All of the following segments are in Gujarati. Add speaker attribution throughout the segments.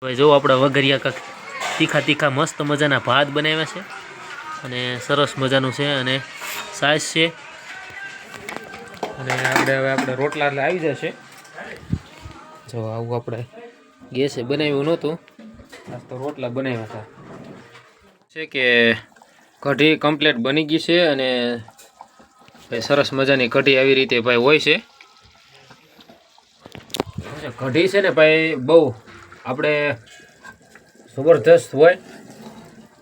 Speaker 1: હવે જો આપણે વઘરિયા કાંક તીખા તીખા મસ્ત મજાના ભાત બનાવ્યા છે અને સરસ મજાનું છે અને સાઈઝ છે અને આપણે રોટલા એટલે આવી જશે. જો આવું આપણે ગેસે બનાવ્યું નહોતું, આજ તો રોટલા બનાવ્યા હતા. છે કે કઢી કમ્પ્લીટ બની ગઈ છે અને ભાઈ સરસ મજાની કઢી આવી રીતે ભાઈ હોય છે. કઢી છે ને ભાઈ બહુ આપણે જબરદસ્ત હોય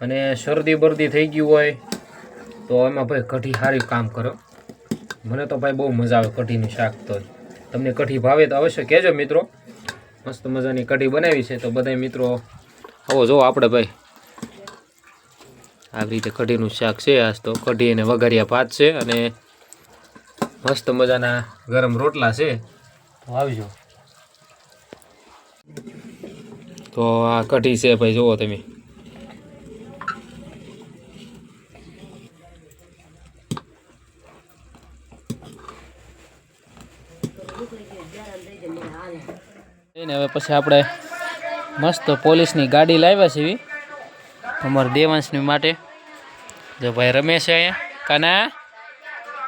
Speaker 1: અને શરદી બરદી થઈ ગયું હોય તો એમાં ભાઈ કઢી સારી કામ કરે. મને તો ભાઈ બહુ મજા આવે કઢીનું શાક. તો તમને કઢી ભાવે તો અવશ્ય કહેજો મિત્રો. મસ્ત મજાની કઢી બનાવી છે તો બધા મિત્રો આવો જો આપણે ભાઈ આવી રીતે કઢીનું શાક છે. આજ તો કઢી અને વઘારિયા ભાત છે અને મસ્ત મજાના ગરમ રોટલા છે. તો આવજો. તો આ કઢી છે ભાઈ, જુઓ તમે. હવે પછી આપણે મસ્ત પોલીસની ગાડી લાવ્યા છે એવી અમારા દેવાંશની માટે. જો ભાઈ રમે છે અહીંયા. કાના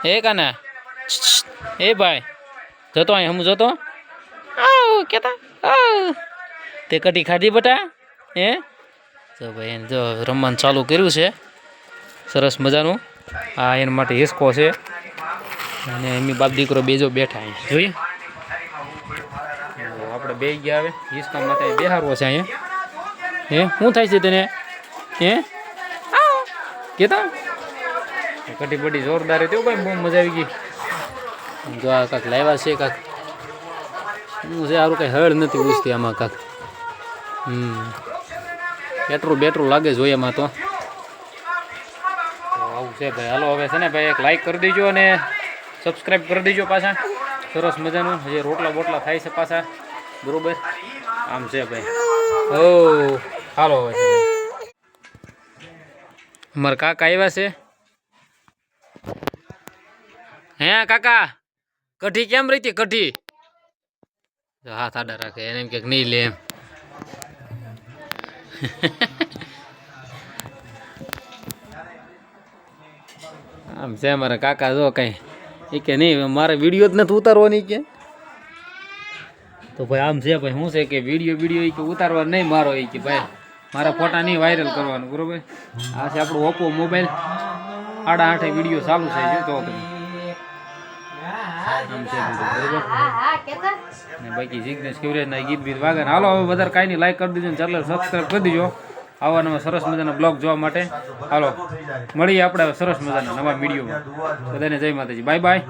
Speaker 1: એ કાના એ ભાઈ જતો અહીં હમ જોતો કેતા તે કઢી ખાધી બટા હે. તો ભાઈ એને જો રમવાનું ચાલુ કર્યું છે સરસ મજાનું. આ એના માટે હિસકો છે અને એમની બાપ દીકરો બેજો બેઠા અહીંયા જોઈએ. આપણે બે ગયા આવે હિસકા માટે બેહારવો છે અહીંયા. હે શું થાય છે તને હે કેતા કઢી બડી જોરદાર હતી ભાઈ, બહુ મજા આવી ગઈ. જો આ કાંક લાવ્યા છે કાંક શું છે સારું કંઈ હળ નથી ઉછતી આમાં કાંક. પેટ્રોલ બેટ્રોલ લાગે જોઈએ એમાં. તો આવું છે ભાઈ. હાલો હવે છે ને ભાઈ એક લાઈક કરી દેજો અને સબસ્ક્રાઈબ કરી દેજો પાછા. સરસ મજાનું હજી રોટલા બોટલા થાય છે પાછા બરોબર. આમ છે ભાઈ. ઓ હાલો હવે છે અમારા કાકા આવ્યા છે. હે કાકા કઢી કેમ રહી હતી કઢી? હાથ આડા રાખે એને એમ કે નહીં લે એમ. આમ છે મારા કાકા. જો કઈ એ કે નહીં મારે વિડીયો જ નથી ઉતારવાની કે. તો ભાઈ આમ છે ભાઈ. શું છે કે વિડીયો એ કે ઉતારવા નહીં મારો એ કે ભાઈ મારા ફોટા નહીં વાયરલ કરવાનું બરોબર. આ છે આપણું ઓપ્પો મોબાઈલ. 8:30 વિડીયો ચાલુ છે જો તમે. આમ છે બરોબર. ને બાકી જિગ્નેશ કેવરેજના ગીત બીત વાગે. હાલો હવે વધારે કાંઈ નહીં, લાઈક કરી દીજો ને ચેનલ સબસ્ક્રાઈબ કરી દીજો આવા નવા સરસ મજાના બ્લોગ જોવા માટે. હાલો મળીએ આપણે સરસ મજાના નવા વિડીયોમાં. બધાને જય માતાજી. Bye bye.